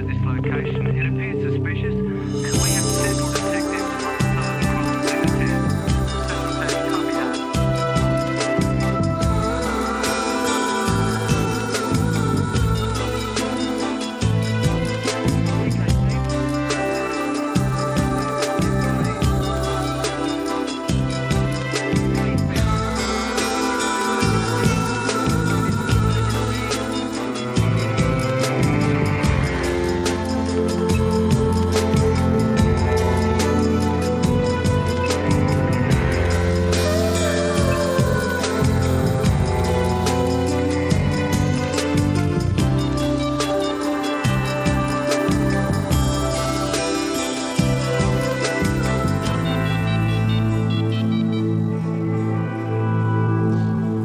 at this location. It appears suspicious. We have several detectives on site across the premises. Copy that.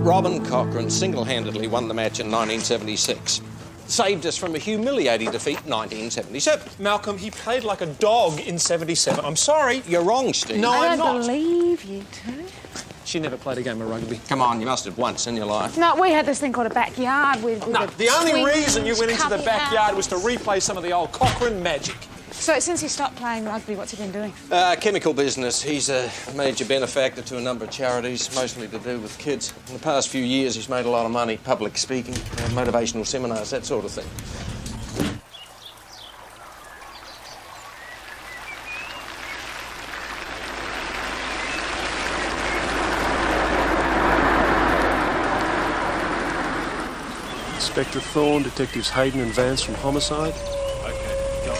Robin Cochrane single-handedly won the match in 1976. Saved us from a humiliating defeat in 1977. Malcolm, he played like a dog in 77. I'm sorry. You're wrong, Steve. No, I'm I not. don't believe you two. She never played a game of rugby. Come on, you must have once in your life. No, we had this thing called a backyard with No, the only reason you went into the backyard was to replay some of the old Cochrane magic. So since he stopped playing rugby, what's he been doing? Chemical business. He's a major benefactor to a number of charities, mostly to do with kids. In the past few years, he's made a lot of money, public speaking, motivational seminars, that sort of thing. Inspector Thorne, Detectives Hayden and Vance from Homicide. Okay, go on.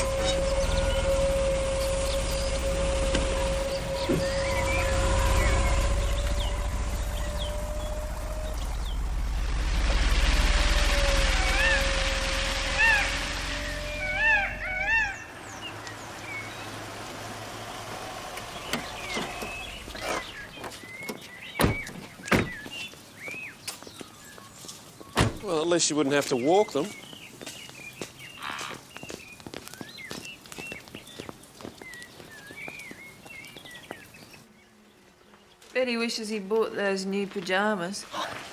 Well, at least you wouldn't have to walk them. Betty wishes he bought those new pyjamas.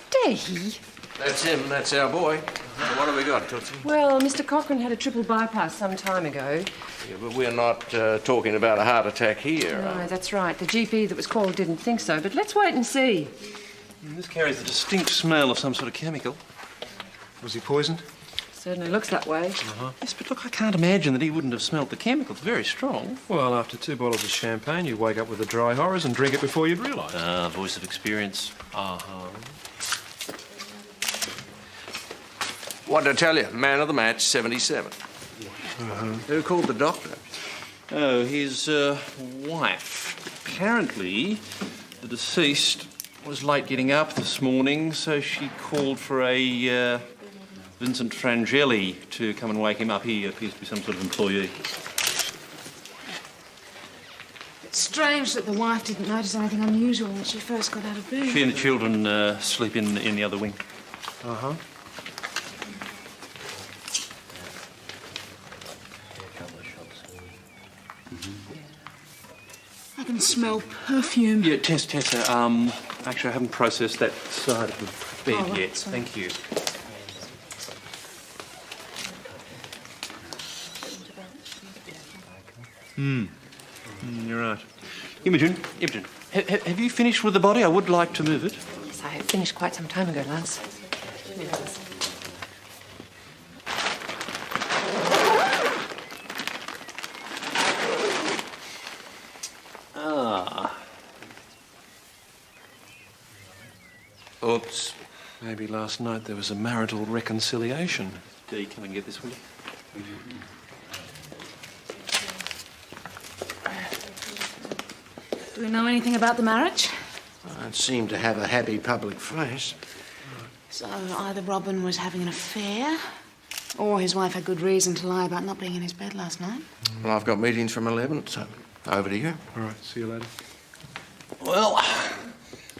Did he? That's him, that's our boy. What have we got, Tootsie? Well, Mr. Cochrane had a triple bypass some time ago. Yeah, but we're not talking about a heart attack here. No, that's right. The GP that was called didn't think so, but let's wait and see. This carries a distinct smell of some sort of chemical. Was he poisoned? Certainly looks that way. Yes, but look, I can't imagine that he wouldn't have smelt the chemical. It's very strong. Well, after 2 bottles of champagne, you'd wake up with the dry horrors and drink it before you'd realise. Voice of experience. What did I tell you? Man of the match, 77. Who called the doctor? Oh, his wife. Apparently, the deceased was late getting up this morning, so she called for a Vincent Frangeli to come and wake him up. He appears to be some sort of employee. It's strange that the wife didn't notice anything unusual when she first got out of bed. She and the children sleep in the other wing. Uh-huh. I can smell perfume. Yeah, Tessa. Actually, I haven't processed that side of the bed yet. Sorry. Thank you. You're right. Imogen, have you finished with the body? I would like to move it. Yes, I finished quite some time ago, Lance. Oops. Maybe last night there was a marital reconciliation. Dee, come and get this, will you? Do we know anything about the marriage? It seemed to have a happy public face. So either Robin was having an affair, or his wife had good reason to lie about not being in his bed last night. Well, I've got meetings from 11, so over to you. All right, see you later. Well,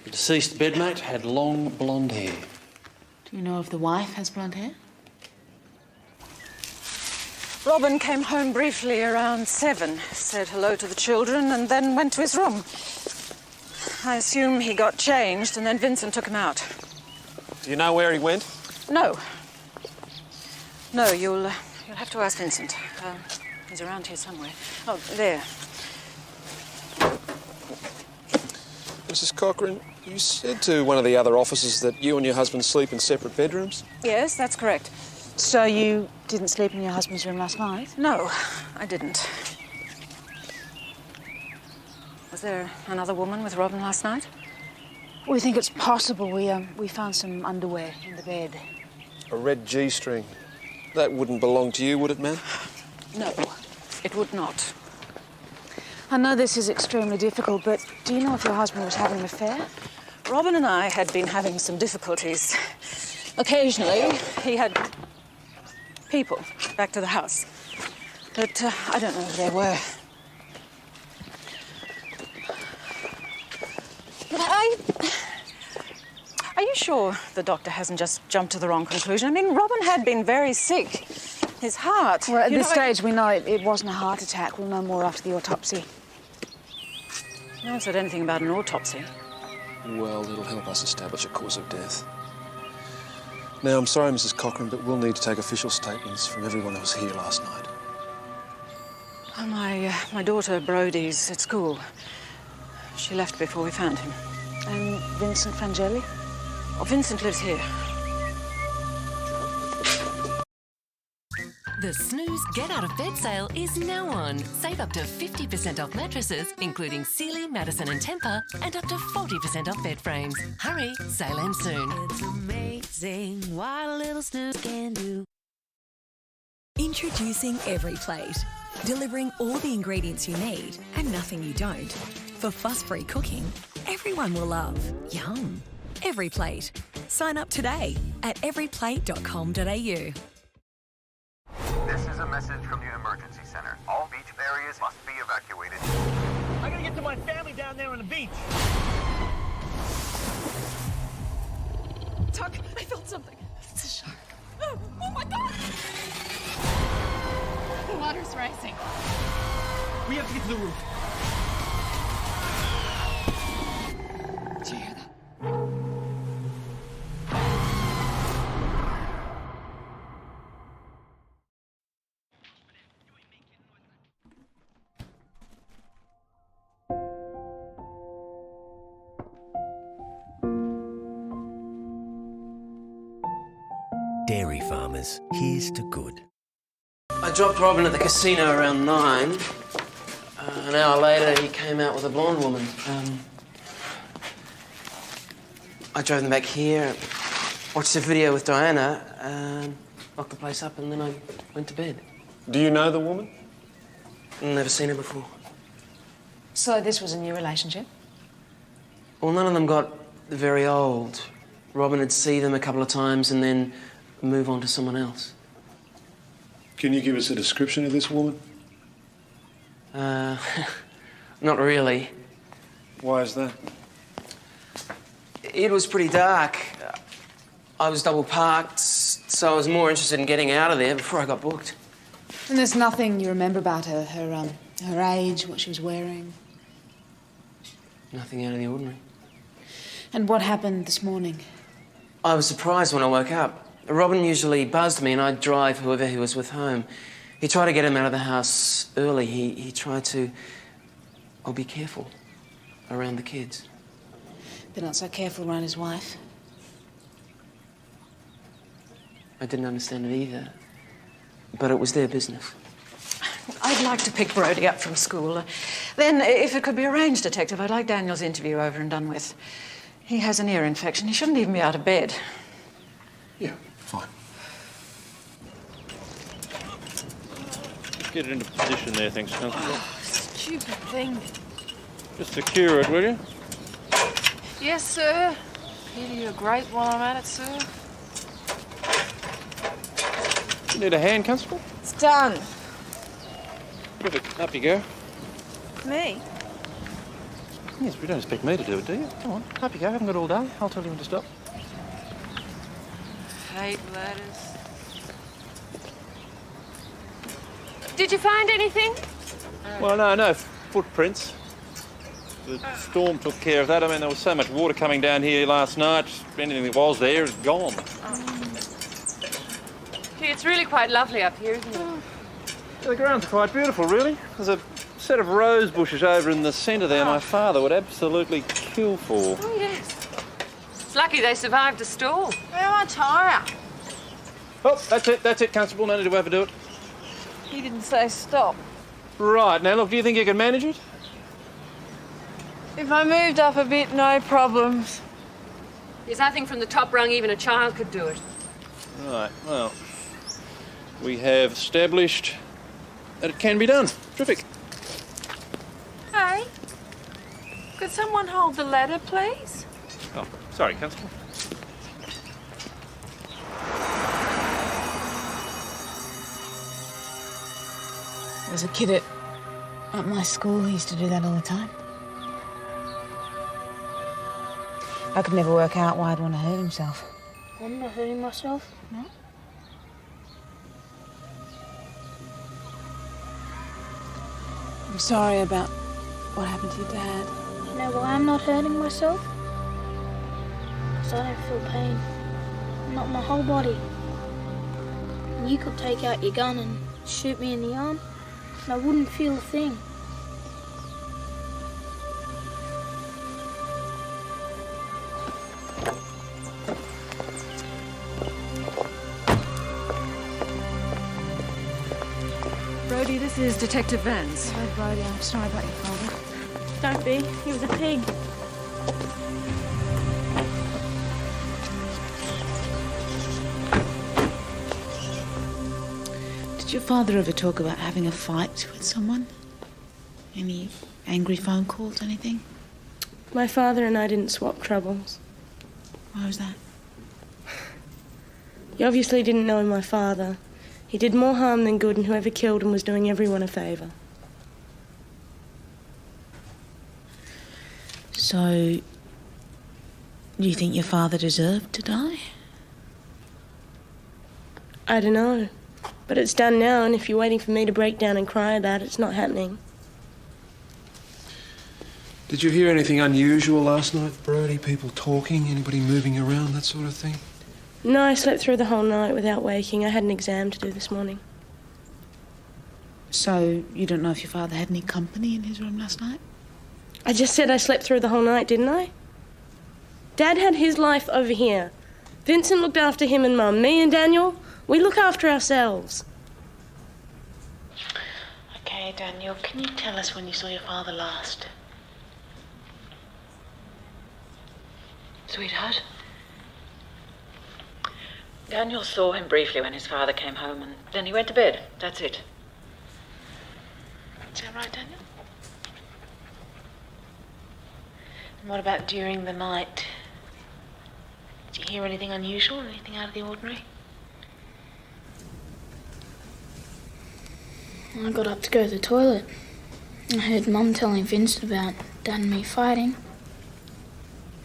the deceased bedmate had long blonde hair. Do you know if the wife has blonde hair? Robin came home briefly around 7, said hello to the children, and then went to his room. I assume he got changed, and then Vincent took him out. Do you know where he went? No. No, you'll have to ask Vincent. He's around here somewhere. Oh, there. Mrs. Cochrane, you said to one of the other officers that you and your husband sleep in separate bedrooms? Yes, that's correct. So you didn't sleep in your husband's room last night? No, I didn't. Was there another woman with Robin last night? We think it's possible. We found some underwear in the bed. A red G-string. That wouldn't belong to you, would it, ma'am? No, it would not. I know this is extremely difficult, but do you know if your husband was having an affair? Robin and I had been having some difficulties. Occasionally, he had people back to the house. But I don't know who they were. But are you sure the doctor hasn't just jumped to the wrong conclusion? I mean, Robin had been very sick. His heart... Well, at this stage, we know it wasn't a heart attack. We'll know more after the autopsy. No one said anything about an autopsy. Well, it'll help us establish a cause of death. Now, I'm sorry, Mrs. Cochrane, but we'll need to take official statements from everyone else here last night. Oh, my daughter Brodie's at school. She left before we found him. And Vincent Frangeli? Oh, Vincent lives here. The Snooze Get Out of Bed sale is now on. Save up to 50% off mattresses, including Sealy, Madison and Tempur, and up to 40% off bed frames. Hurry, sale ends soon. It's amazing what a little snooze can do. Introducing Every Plate, delivering all the ingredients you need and nothing you don't. For fuss-free cooking, everyone will love. Yum. Every Plate. Sign up today at everyplate.com.au. This is a message from the emergency center. All beach areas must be evacuated. I gotta get to my family down there on the beach. Tuck, I felt something. It's a shark. Oh my God! The water's rising. We have to get to the roof. Did you hear that? Dairy farmers, here's to good. I dropped Robin at the casino around 9. An hour later, he came out with a blonde woman. I drove them back here, watched the video with Diana, locked the place up, and then I went to bed. Do you know the woman? Never seen her before. So this was a new relationship? Well, none of them got very old. Robin would see them a couple of times and then move on to someone else. Can you give us a description of this woman? Not really. Why is that? It was pretty dark. I was double parked, so I was more interested in getting out of there before I got booked. And there's nothing you remember about her, her age, what she was wearing? Nothing out of the ordinary. And what happened this morning? I was surprised when I woke up. Robin usually buzzed me and I'd drive whoever he was with home. He tried to get him out of the house early. He tried to, be careful around the kids. But not so careful around his wife? I didn't understand it either. But it was their business. I'd like to pick Brodie up from school. Then, if it could be arranged, Detective, I'd like Daniel's interview over and done with. He has an ear infection. He shouldn't even be out of bed. Yeah, fine. Just get it into position there, thanks, Constable. Oh, stupid thing. Just secure it, will you? Yes, sir. Give you a grape while I'm at it, sir. You need a hand, Constable? It's done. Perfect. Up you go. Me? Yes, but you don't expect me to do it, do you? Come on, up you go. I haven't got all day. I'll tell you when to stop. Hate ladders. Did you find anything? Well, no footprints. The storm took care of that. I mean, there was so much water coming down here last night. Anything that was there is gone. Gee, it's really quite lovely up here, isn't it? The grounds are quite beautiful, really. There's a set of rose bushes over in the centre there my father would absolutely kill for. Oh, yes. It's lucky they survived a storm. Where my tyre? Oh, that's it, Constable. No need to overdo it. He didn't say stop. Right, now look, do you think you can manage it? If I moved up a bit, no problems. There's nothing from the top rung even a child could do it. Right, well, we have established that it can be done. Terrific. Hey, could someone hold the ladder, please? Oh, sorry, Constable. As a kid at my school, he used to do that all the time. I could never work out why I'd want to hurt himself. I'm not hurting myself. No? I'm sorry about what happened to your dad. You know why I'm not hurting myself? Because I don't feel pain. Not my whole body. And you could take out your gun and shoot me in the arm, and I wouldn't feel a thing. Brody, this is Detective Vance. Hi, Brody. I'm sorry about your father. Don't be. He was a pig. Did your father ever talk about having a fight with someone? Any angry phone calls, anything? My father and I didn't swap troubles. Why was that? You obviously didn't know my father. He did more harm than good, and whoever killed him was doing everyone a favour. So, do you think your father deserved to die? I don't know. But it's done now, and if you're waiting for me to break down and cry about it, it's not happening. Did you hear anything unusual last night, Brody? People talking, anybody moving around, that sort of thing? No, I slept through the whole night without waking. I had an exam to do this morning. So, you don't know if your father had any company in his room last night? I just said I slept through the whole night, didn't I? Dad had his life over here. Vincent looked after him and Mum. Me and Daniel, we look after ourselves. Okay, Daniel, can you tell us when you saw your father last? Sweetheart? Daniel saw him briefly when his father came home, and then he went to bed. That's it. Is that right, Daniel? And what about during the night? Did you hear anything unusual, anything out of the ordinary? I got up to go to the toilet. I heard Mum telling Vincent about Dad and me fighting.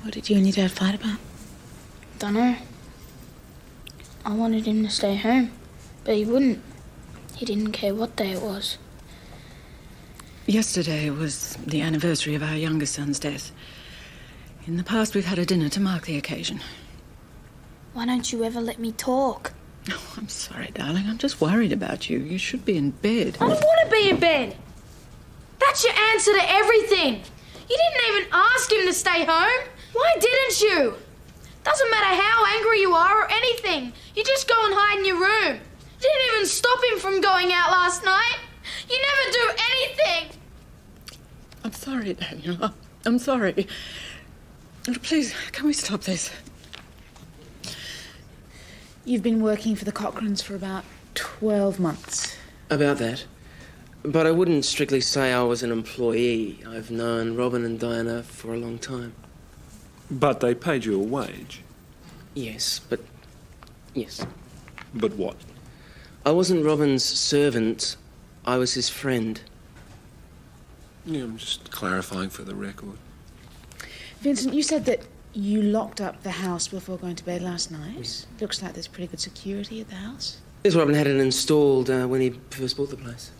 What did you and your dad fight about? Dunno. I wanted him to stay home, but he wouldn't. He didn't care what day it was. Yesterday was the anniversary of our youngest son's death. In the past, we've had a dinner to mark the occasion. Why don't you ever let me talk? Oh, I'm sorry, darling. I'm just worried about you. You should be in bed. I don't want to be in bed. That's your answer to everything. You didn't even ask him to stay home. Why didn't you? Doesn't matter how angry you are or anything. You just go and hide in your room. You didn't even stop him from going out last night. You never do anything. I'm sorry, Daniel. I'm sorry. Please, can we stop this? You've been working for the Cochranes for about 12 months. About that. But I wouldn't strictly say I was an employee. I've known Robin and Diana for a long time. But they paid you a wage? Yes, but... yes. But what? I wasn't Robin's servant. I was his friend. Yeah, I'm just clarifying for the record. Vincent, you said that you locked up the house before going to bed last night. Looks like there's pretty good security at the house. Yes, Robin had it installed when he first bought the place.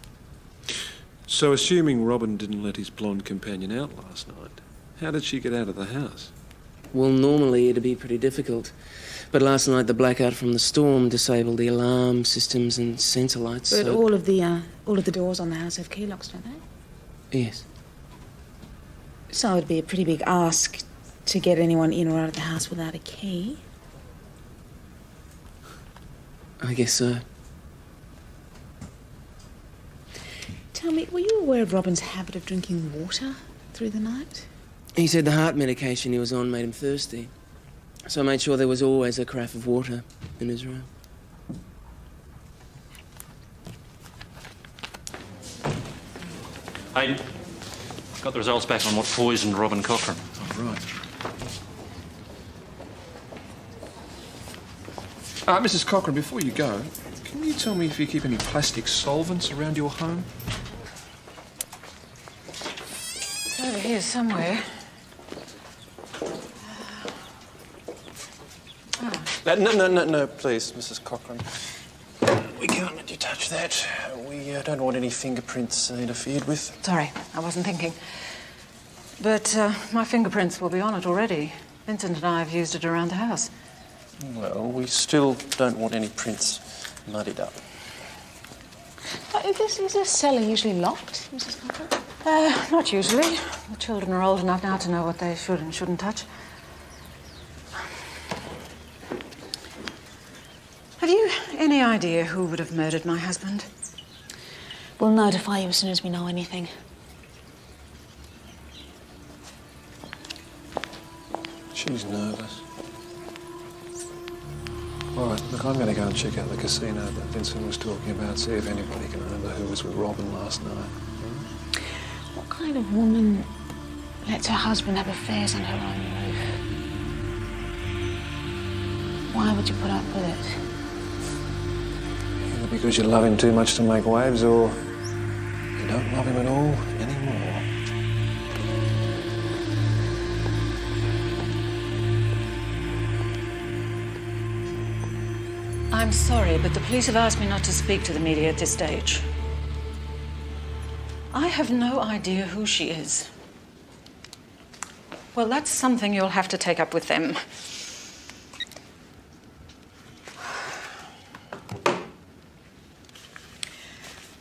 So, assuming Robin didn't let his blonde companion out last night, how did she get out of the house? Well, normally it'd be pretty difficult. But last night the blackout from the storm disabled the alarm systems and sensor lights. But so... all of the doors on the house have key locks, don't they? Yes. So it'd be a pretty big ask to get anyone in or out of the house without a key. I guess so. Tell me, were you aware of Robin's habit of drinking water through the night? He said the heart medication he was on made him thirsty. So I made sure there was always a carafe of water in his room. Hayden, got the results back on what poisoned Robin Cochrane. Oh, right. Mrs. Cochrane, before you go, can you tell me if you keep any plastic solvents around your home? It's over here somewhere. No, please, Mrs. Cochrane. We can't let you touch that. We don't want any fingerprints interfered with. Sorry, I wasn't thinking. But my fingerprints will be on it already. Vincent and I have used it around the house. Well, we still don't want any prints muddied up. Is this cellar usually locked, Mrs. Cochrane? Not usually. The children are old enough now to know what they should and shouldn't touch. Have you any idea who would have murdered my husband? We'll notify you as soon as we know anything. She's nervous. All right, look, I'm going to go and check out the casino that Vincent was talking about, see if anybody can remember who was with Robin last night. What kind of woman lets her husband have affairs on her own roof? Why would you put up with it? Either because you love him too much to make waves, or you don't love him at all anymore. I'm sorry, but the police have asked me not to speak to the media at this stage. I have no idea who she is. Well, that's something you'll have to take up with them.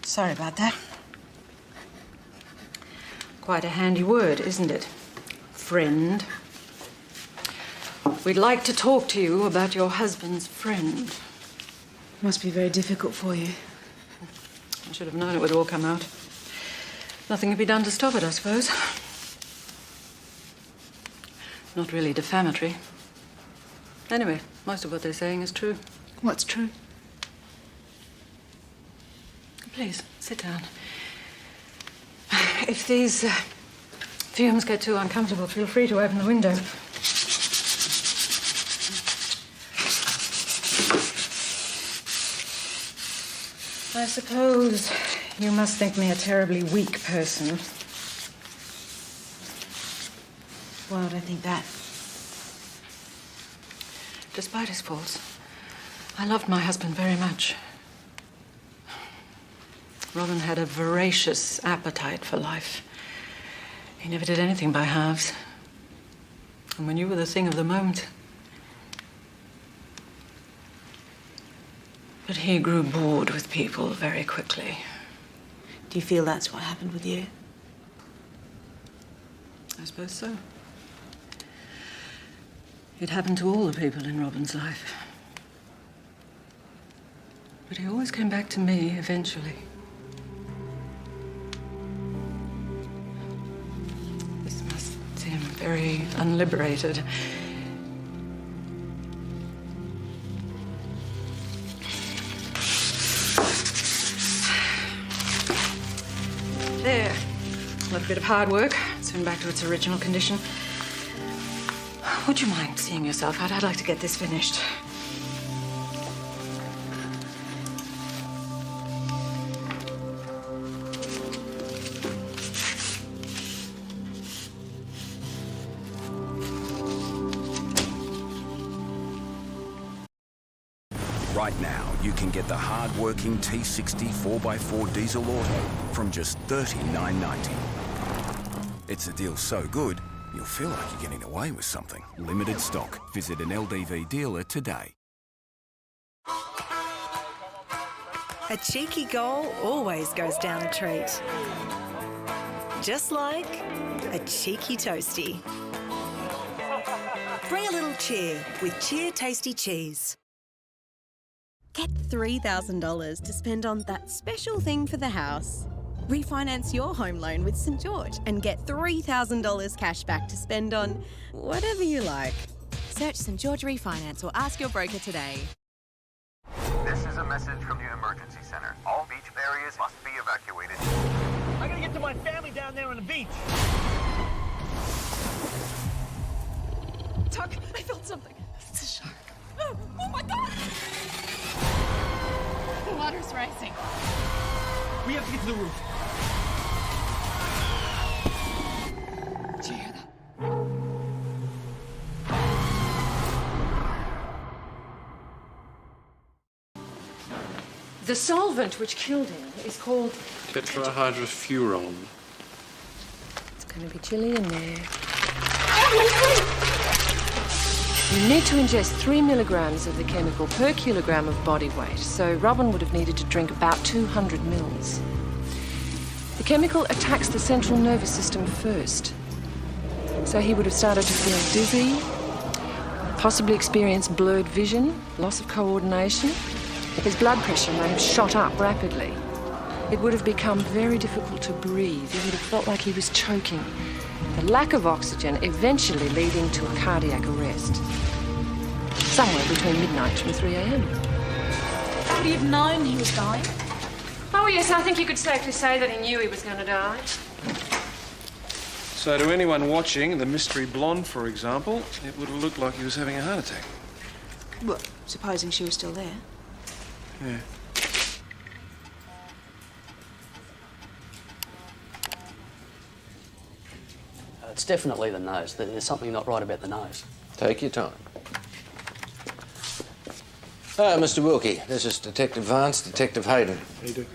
Sorry about that. Quite a handy word, isn't it? Friend. We'd like to talk to you about your husband's friend. Must be very difficult for you. I should have known it would all come out. Nothing can be done to stop it, I suppose. Not really defamatory. Anyway, most of what they're saying is true. What's true? Please, sit down. If these fumes get too uncomfortable, feel free to open the window. I suppose you must think me a terribly weak person. Why would I think that? Despite his faults, I loved my husband very much. Robin had a voracious appetite for life. He never did anything by halves. And when you were the thing of the moment... But he grew bored with people very quickly. Do you feel that's what happened with you? I suppose so. It happened to all the people in Robin's life. But he always came back to me eventually. This must seem very unliberated. There. Another bit of hard work. Soon back to its original condition. Would you mind seeing yourself out? I'd like to get this finished. Right now, you can get the hard-working T60 4x4 diesel auto from just $39.90. It's a deal so good, you'll feel like you're getting away with something. Limited stock. Visit an LDV dealer today. A cheeky goal always goes down a treat. Just like a cheeky toastie. Bring a little cheer with Cheer Tasty Cheese. Get $3,000 to spend on that special thing for the house. Refinance your home loan with St. George and get $3,000 cash back to spend on whatever you like. Search St. George Refinance or ask your broker today. This is a message from the emergency center. All beach areas must be evacuated. I gotta get to my family down there on the beach. Tuck, I felt something. It's a shark. Oh my God! The water's rising. We have to get to the roof. Did you hear that? The solvent which killed him is called Tetrahydrofuron. It's going to be chilly in there. You need to ingest 3 milligrams of the chemical per kilogram of body weight, so Robin would have needed to drink about 200 mils. The chemical attacks the central nervous system first, so he would have started to feel dizzy, possibly experienced blurred vision, loss of coordination. His blood pressure may have shot up rapidly. It would have become very difficult to breathe. He would have felt like he was choking. The lack of oxygen eventually leading to a cardiac arrest. Somewhere between midnight and 3 a.m. Would he have known he was dying? Oh, yes, I think you could safely say that he knew he was going to die. So to anyone watching, the mystery blonde, for example, it would have looked like he was having a heart attack. Well, supposing she was still there. Yeah. It's definitely the nose. There's something not right about the nose. Take your time. Mr. Wilkie, this is Detective Vance, Detective Hayden. How you doing?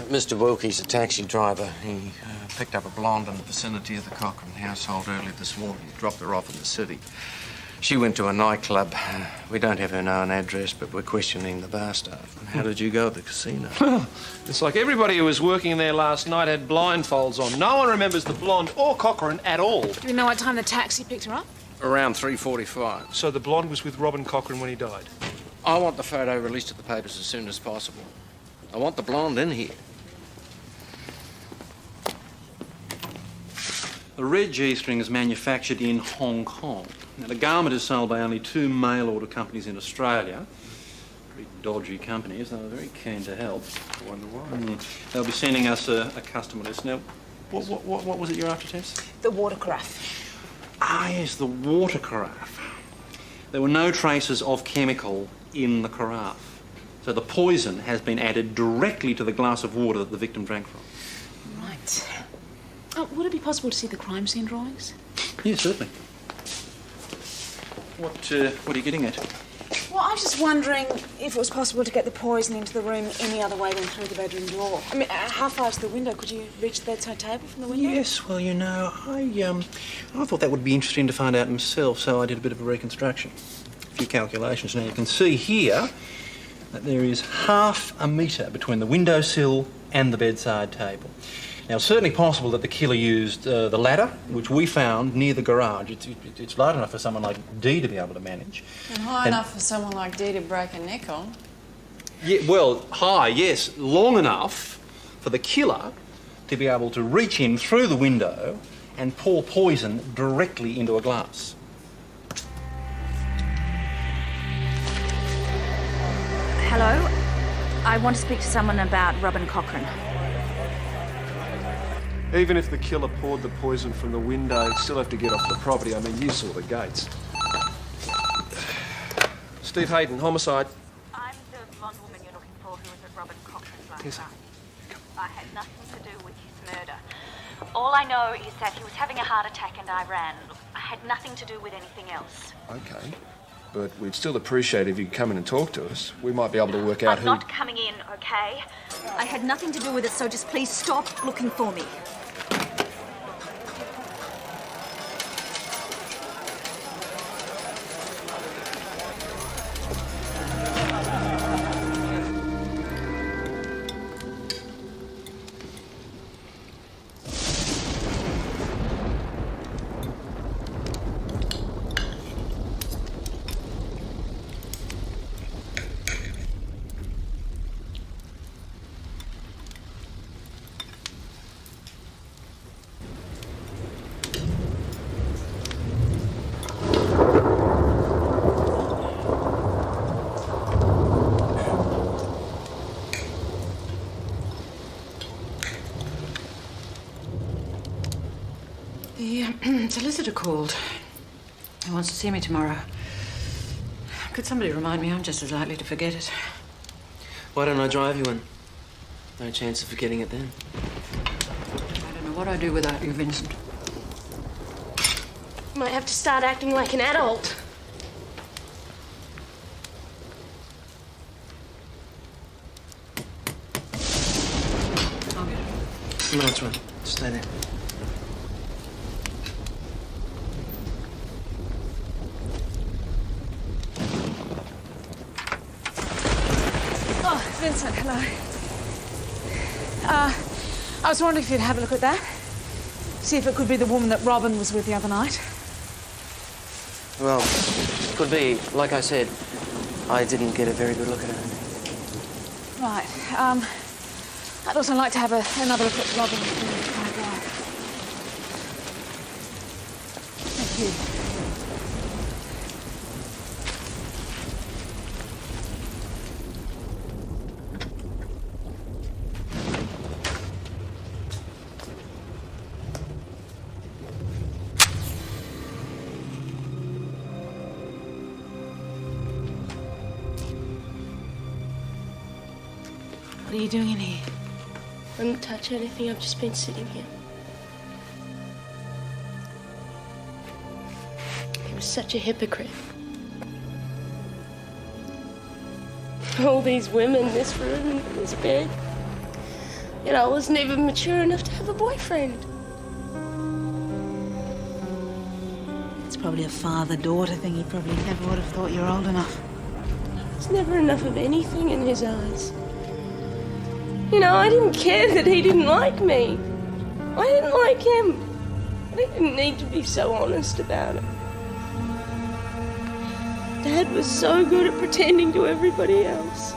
Mr. Wilkie's a taxi driver. He picked up a blonde in the vicinity of the Cochrane household early this morning. Dropped her off in the city. She went to a nightclub. We don't have her known address, but we're questioning the bar staff. How did you go at the casino? It's like everybody who was working in there last night had blindfolds on. No one remembers the blonde or Cochrane at all. Do we know what time the taxi picked her up? Around 3:45. So the blonde was with Robin Cochrane when he died? I want the photo released to the papers as soon as possible. I want the blonde in here. The red G-string is manufactured in Hong Kong. Now, the garment is sold by only 2 mail-order companies in Australia. Pretty dodgy companies. They were very keen to help. I wonder why. They'll be sending us a customer list. Now, what was it you're after, Tess? The water carafe. Ah, yes, the water carafe. There were no traces of chemical in the carafe. So the poison has been added directly to the glass of water that the victim drank from. Right. Would it be possible to see the crime scene drawings? Yes, certainly. What are you getting at? Well, I was just wondering if it was possible to get the poison into the room any other way than through the bedroom door. I mean, how far is the window? Could you reach the bedside table from the window? Yes, well, you know, I thought that would be interesting to find out myself, so I did a bit of a reconstruction. A few calculations. Now, you can see here that there is half a metre between the windowsill and the bedside table. Now, it's certainly possible that the killer used the ladder, which we found near the garage. It's large enough for someone like Dee to be able to manage. And high enough for someone like Dee to break a neck on. Yeah, well, high, yes. Long enough for the killer to be able to reach in through the window and pour poison directly into a glass. Hello? I want to speak to someone about Robin Cochrane. Even if the killer poured the poison from the window, he'd still have to get off the property. I mean, you saw the gates. Steve Hayden, homicide. I'm the blonde woman you're looking for who was at Robin Cochrane's last Yes. night. I had nothing to do with his murder. All I know is that he was having a heart attack and I ran. Look, I had nothing to do with anything else. Okay. But we'd still appreciate if you'd come in and talk to us. We might be able to work out I'm who... not coming in, okay? I had nothing to do with it, so just please stop looking for me. The solicitor called. He wants to see me tomorrow. Could somebody remind me? I'm just as likely to forget it. Why don't I drive you in? No chance of forgetting it then. I don't know what I'd do without you, Vincent. Might have to start acting like an adult. No, it's right. Stay there. Oh, Vincent, hello. I was wondering if you'd have a look at that. See if it could be the woman that Robin was with the other night. Well, could be. Like I said, I didn't get a very good look at her. Right. I'd also like to have another look at Robin before we drive. Thank you. What are you doing in here? I didn't touch anything, I've just been sitting here. He was such a hypocrite. All these women, this room, this bed. Yet I wasn't even mature enough to have a boyfriend. It's probably a father-daughter thing. He probably never would have thought you were old enough. There's never enough of anything in his eyes. You know, I didn't care that he didn't like me. I didn't like him. But I didn't need to be so honest about it. Dad was so good at pretending to everybody else.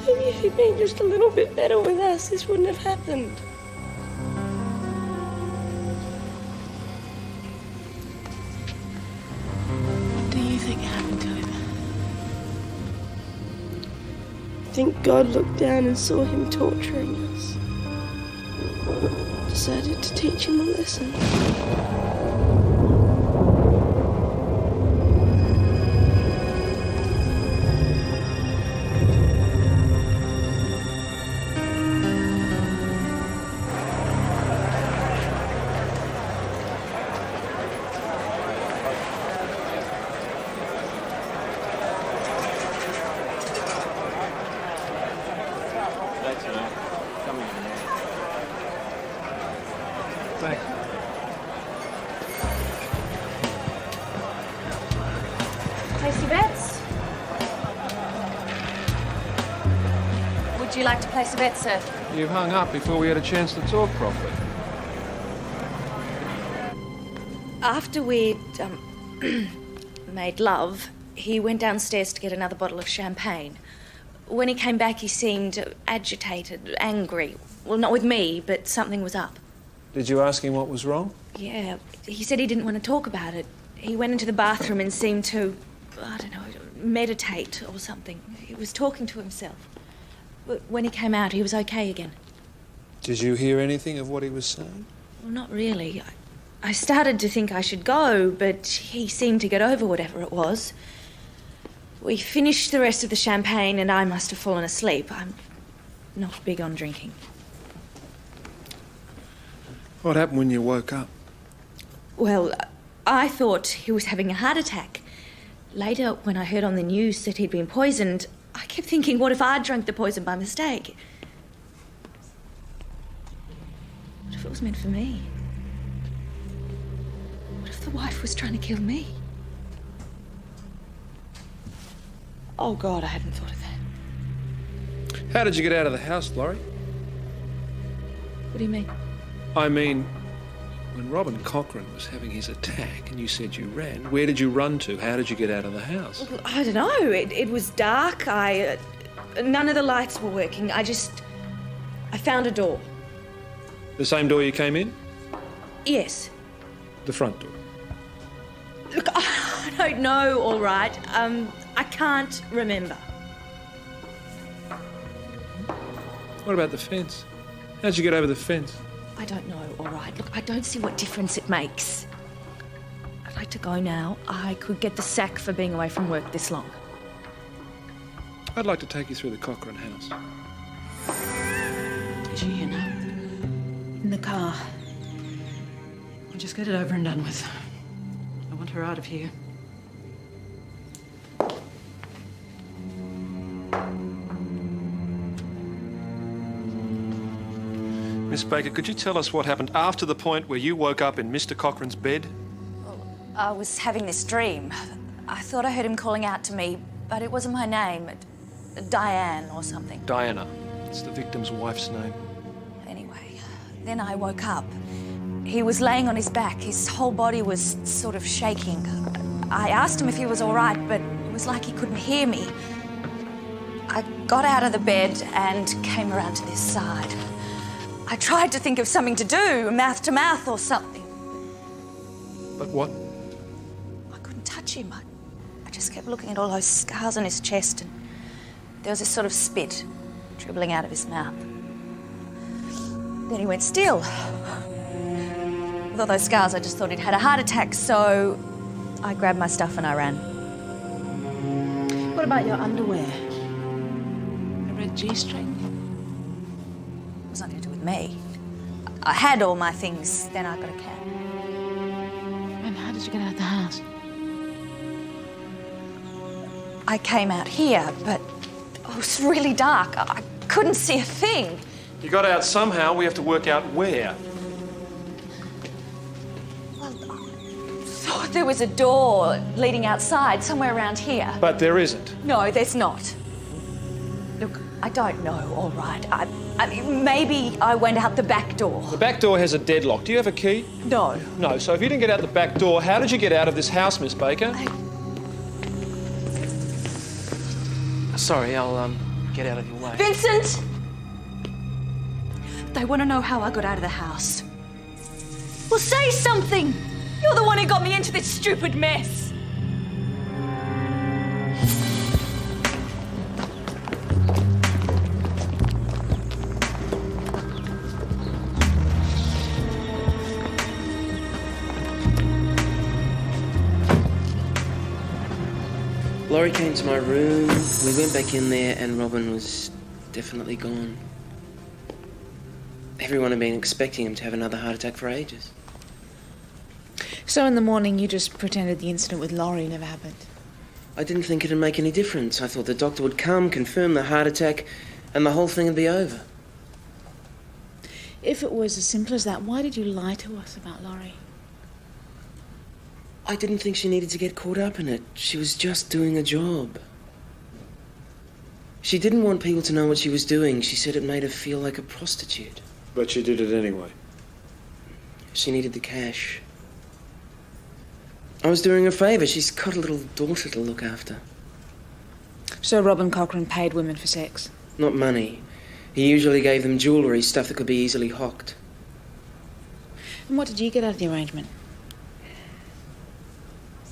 Maybe if he'd been just a little bit better with us, this wouldn't have happened. What do you think happened to him? I think God looked down and saw him torturing us. Decided to teach him a lesson. Thanks. Place your bets. Would you like to place a bet, sir? You've hung up before we had a chance to talk properly. After we'd made love, he went downstairs to get another bottle of champagne. When he came back, he seemed agitated, angry. Well, not with me, but something was up. Did you ask him what was wrong? Yeah, he said he didn't want to talk about it. He went into the bathroom and seemed to, I don't know, meditate or something. He was talking to himself. But when he came out, he was okay again. Did you hear anything of what he was saying? Well, not really. I started to think I should go, but he seemed to get over whatever it was. We finished the rest of the champagne and I must have fallen asleep. I'm not big on drinking. What happened when you woke up? Well, I thought he was having a heart attack. Later, when I heard on the news that he'd been poisoned, I kept thinking, what if I'd drunk the poison by mistake? What if it was meant for me? What if the wife was trying to kill me? Oh, God, I hadn't thought of that. How did you get out of the house, Laurie? What do you mean? I mean, when Robin Cochrane was having his attack and you said you ran, where did you run to? How did you get out of the house? Well, I don't know. It was dark. None of the lights were working. I found a door. The same door you came in? Yes. The front door. Look, I don't know, all right. I can't remember. What about the fence? How'd you get over the fence? I don't know, all right. Look, I don't see what difference it makes. I'd like to go now. I could get the sack for being away from work this long. I'd like to take you through the Cochrane house. Is she here now? In the car. I'll just get it over and done with. I want her out of here. Miss Baker, could you tell us what happened after the point where you woke up in Mr. Cochrane's bed? I was having this dream. I thought I heard him calling out to me, but it wasn't my name. Diane or something. Diana. It's the victim's wife's name. Anyway, then I woke up. He was laying on his back. His whole body was sort of shaking. I asked him if he was all right, but it was like he couldn't hear me. I got out of the bed and came around to this side. I tried to think of something to do, mouth to mouth or something. But what? I couldn't touch him. I just kept looking at all those scars on his chest, and there was this sort of spit dribbling out of his mouth. Then he went still. With all those scars, I just thought he'd had a heart attack, so I grabbed my stuff and I ran. What about your underwear? A red G-string? It was nothing to do with me. I had all my things, then I got a cab. And how did you get out of the house? I came out here, but it was really dark. I couldn't see a thing. You got out somehow. We have to work out where. Thought there was a door leading outside, somewhere around here. But there isn't. No, there's not. Look, I don't know, all right. I mean, maybe I went out the back door. The back door has a deadlock. Do you have a key? No. No, so if you didn't get out the back door, how did you get out of this house, Miss Baker? Sorry, I'll get out of your way. Vincent! They want to know how I got out of the house. Well, say something! You're the one who got me into this stupid mess. Laurie came to my room, we went back in there, and Robin was definitely gone. Everyone had been expecting him to have another heart attack for ages. So in the morning you just pretended the incident with Laurie never happened? I didn't think it'd make any difference. I thought the doctor would come, confirm the heart attack, and the whole thing would be over. If it was as simple as that, why did you lie to us about Laurie? I didn't think she needed to get caught up in it. She was just doing a job. She didn't want people to know what she was doing. She said it made her feel like a prostitute. But she did it anyway. She needed the cash. I was doing her a favour. She's got a little daughter to look after. So Robin Cochrane paid women for sex? Not money. He usually gave them jewellery, stuff that could be easily hocked. And what did you get out of the arrangement?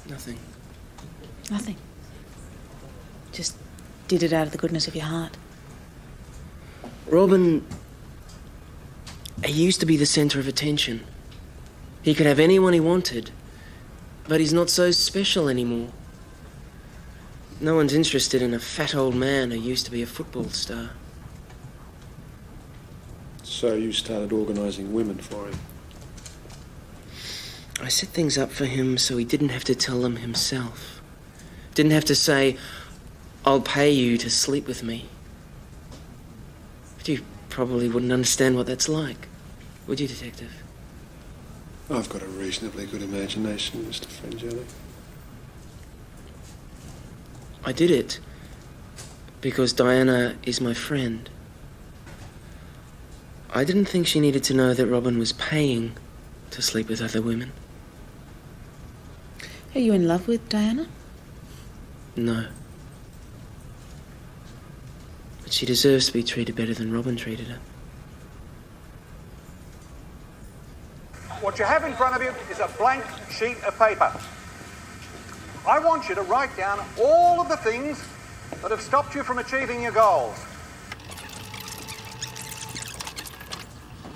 Nothing. Nothing. Just did it out of the goodness of your heart. Robin, he used to be the centre of attention. He could have anyone he wanted, but he's not so special anymore. No one's interested in a fat old man who used to be a football star. So you started organising women for him? I set things up for him so he didn't have to tell them himself. Didn't have to say, I'll pay you to sleep with me. But you probably wouldn't understand what that's like, would you, Detective? I've got a reasonably good imagination, Mr. Frangeli. I did it because Diana is my friend. I didn't think she needed to know that Robin was paying to sleep with other women. Are you in love with Diana? No. But she deserves to be treated better than Robin treated her. What you have in front of you is a blank sheet of paper. I want you to write down all of the things that have stopped you from achieving your goals.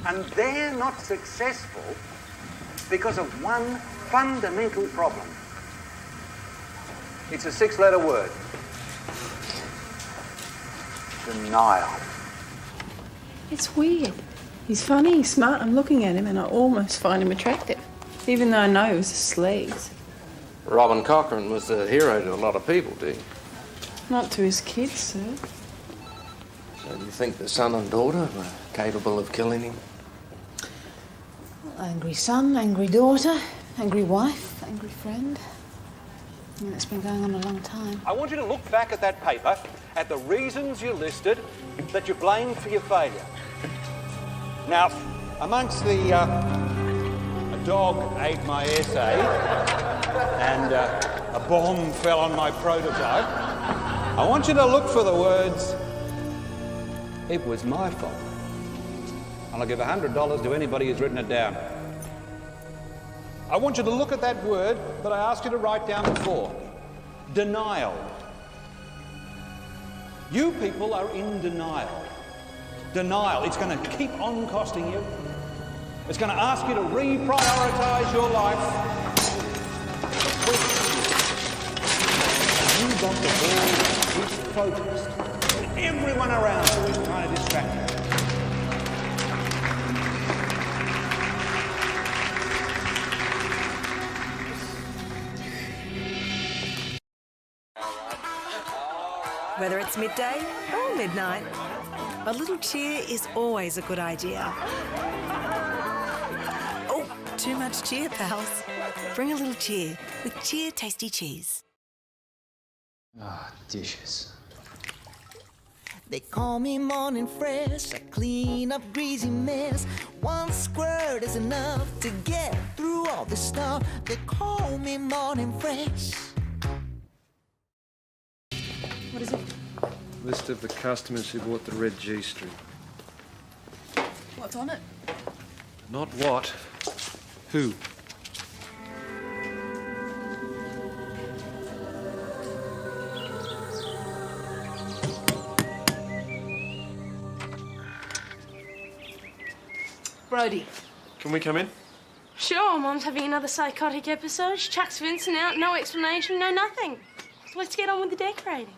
And they're not successful because of one fundamental problem. It's a 6-letter word. Denial. It's weird. He's funny, he's smart. I'm looking at him and I almost find him attractive, even though I know he was a sleaze. Robin Cochrane was a hero to a lot of people, do you? Not to his kids, sir. So you think the son and daughter were capable of killing him? Angry son, angry daughter, angry wife, angry friend. And it's been going on a long time. I want you to look back at that paper, at the reasons you listed that you blamed for your failure. Now, amongst the a dog ate my essay and a bomb fell on my prototype, I want you to look for the words, "It was my fault." And I'll give $100 to anybody who's written it down. I want you to look at that word that I asked you to write down before. Denial. You people are in denial. Denial. It's going to keep on costing you. It's going to ask you to reprioritise your life. You got the ball with protest. And everyone around you is trying to distract you. Whether it's midday or midnight, a little cheer is always a good idea. Oh, too much cheer, pals. Bring a little cheer with Cheer Tasty Cheese. Ah, dishes. They call me morning fresh, I clean up greasy mess. One squirt is enough to get through all the stuff. They call me morning fresh. What is it? List of the customers who bought the red G-string. What's on it? Not what, who. Brody. Can we come in? Sure, Mum's having another psychotic episode. She chucks Vincent out, no explanation, no nothing. Let's get on with the decorating.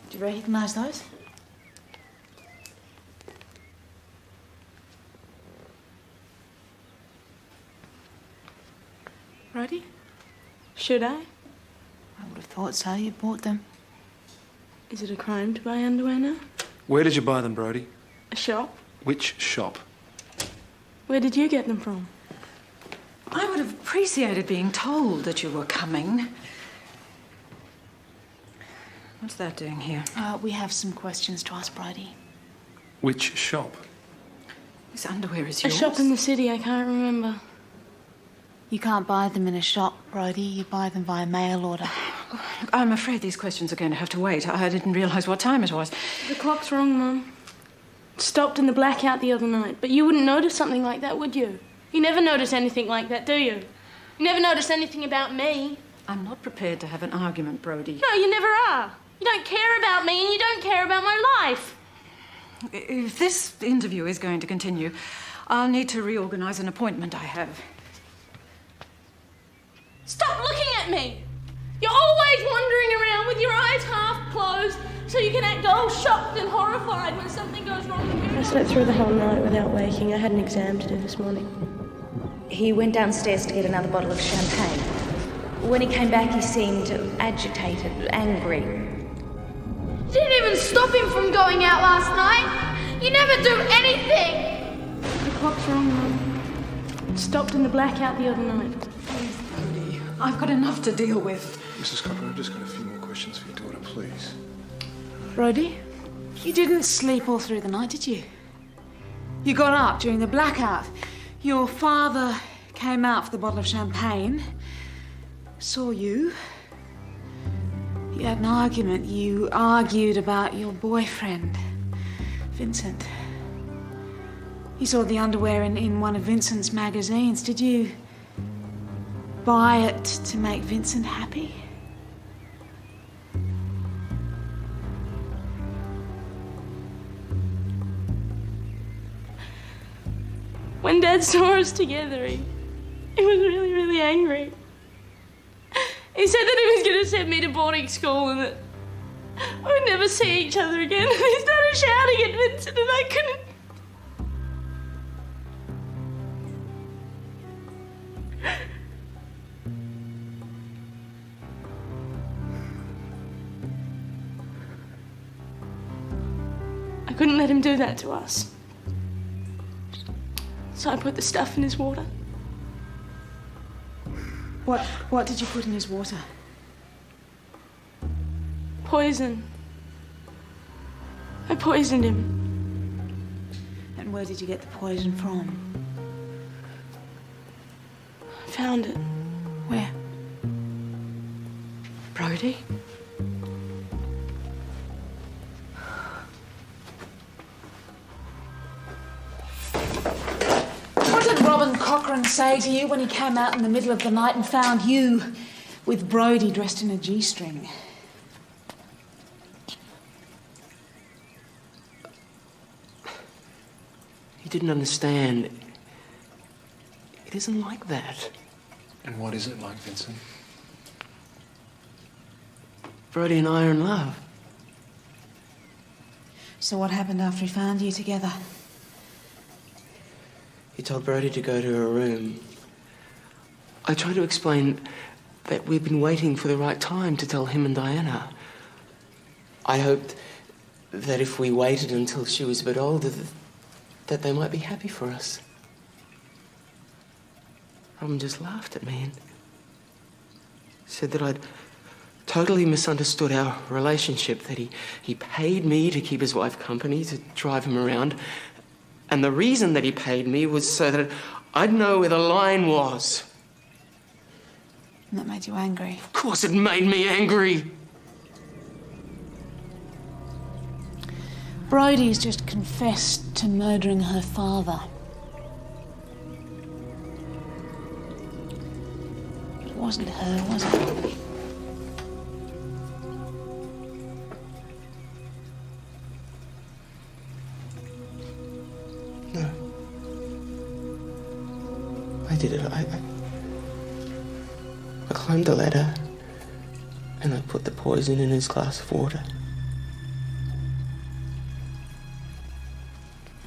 Do you recognise those? Brody? Should I? I would have thought so. You bought them. Is it a crime to buy underwear now? Where did you buy them, Brody? A shop? Which shop? Where did you get them from? I would have appreciated being told that you were coming. What's that doing here? We have some questions to ask Brody. Which shop? This underwear is A yours? shop in the city, I can't remember. You can't buy them in a shop, Brody. You buy them via mail order. Look, I'm afraid these questions are going to have to wait. I didn't realise what time it was. The clock's wrong, Mum. It stopped in the blackout the other night, but you wouldn't notice something like that, would you? You never notice anything like that, do you? You never notice anything about me. I'm not prepared to have an argument, Brody. No, you never are. You don't care about me and you don't care about my life. If this interview is going to continue, I'll need to reorganise an appointment I have. Stop looking at me! You're always wandering around with your eyes half closed so you can act all shocked and horrified when something goes wrong with you. I slept through the whole night without waking. I had an exam to do this morning. He went downstairs to get another bottle of champagne. When he came back, he seemed agitated, angry. You didn't even stop him from going out last night. You never do anything. The clock's wrong, Mum. It stopped in the blackout the other night. Please, Brody, I've got enough to deal with. Mrs. Cochrane, I've just got a few more questions for your daughter, please. Brody, you didn't sleep all through the night, did you? You got up during the blackout. Your father came out for the bottle of champagne, saw you. You had an argument. You argued about your boyfriend, Vincent. You saw the underwear in one of Vincent's magazines. Did you buy it to make Vincent happy? When Dad saw us together, he was really, really angry. He said that he was going to send me to boarding school and that we'd never see each other again. And he started shouting at Vincent and I couldn't... I couldn't let him do that to us. So I put the stuff in his water. What did you put in his water? Poison. I poisoned him. And where did you get the poison from? I found it. Where? Brodie? What did Robin Cochrane say to you when he came out in the middle of the night and found you with Brodie dressed in a G-string? He didn't understand. It isn't like that. And what is it like, Vincent? Brodie and I are in love. So what happened after he found you together? He told Brodie to go to her room. I tried to explain that we'd been waiting for the right time to tell him and Diana. I hoped that if we waited until she was a bit older, that they might be happy for us. Robin just laughed at me and said that I'd totally misunderstood our relationship, that he paid me to keep his wife company, to drive him around. And the reason that he paid me was so that I'd know where the line was. And that made you angry? Of course it made me angry. Brodie's just confessed to murdering her father. It wasn't her, was it? No. I did it. I climbed the ladder and I put the poison in his glass of water.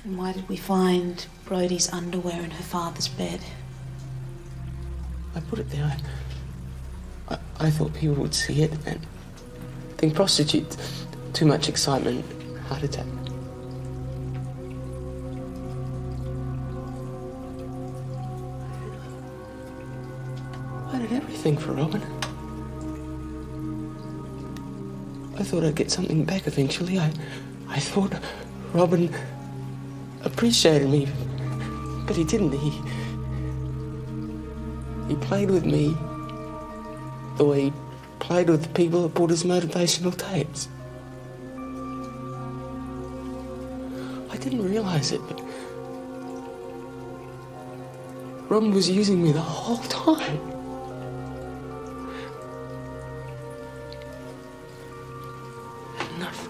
And why did we find Brodie's underwear in her father's bed? I put it there. I thought people would see it and think prostitutes, too much excitement, heart attack. I did everything for Robin. I thought I'd get something back eventually. I thought Robin appreciated me, but he didn't. He played with me the way he played with the people that bought his motivational tapes. I didn't realize it, but Robin was using me the whole time. Enough.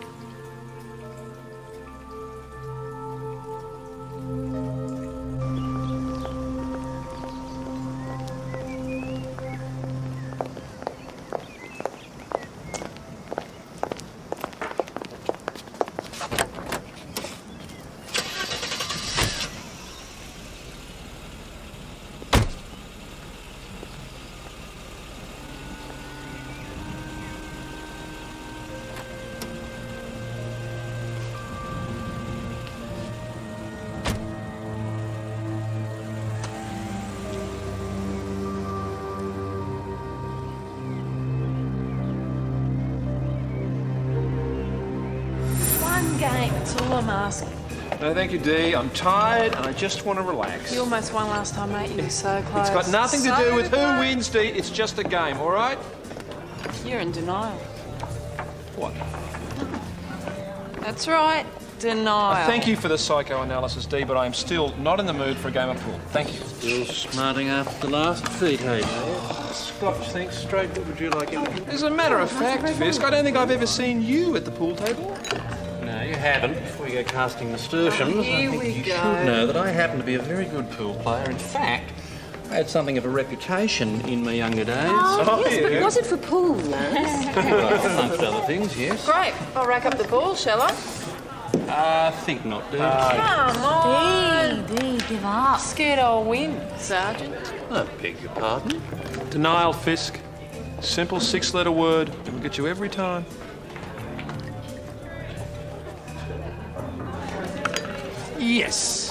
Game, that's all I'm asking. No, thank you, Dee. I'm tired and I just want to relax. You almost won last time, mate. You were so close. It's got nothing to do with who wins, Dee. It's just a game, all right? You're in denial. What? That's right, denial. Thank you for the psychoanalysis, Dee, but I'm still not in the mood for a game of pool. Thank you. Still smarting after the last feat, hey? Scotch, thanks. Straight, what would you like? As a matter of fact, Fisk, I don't think I've ever seen you at the pool table. No, you haven't, before you go casting nasturtiums, Here I think we you go. should know that I happen to be a very good pool player. In fact, I had something of a reputation in my younger days. Yes, but was it for pool, Lance? Amongst other things, yes. Great. I'll rack up the ball, shall I? I think not, Dee. Come on. Dee, give up. Scared I'll win, Sergeant. I beg your pardon. Denial, Fisk. Simple 6-letter word. It'll get you every time. Yes.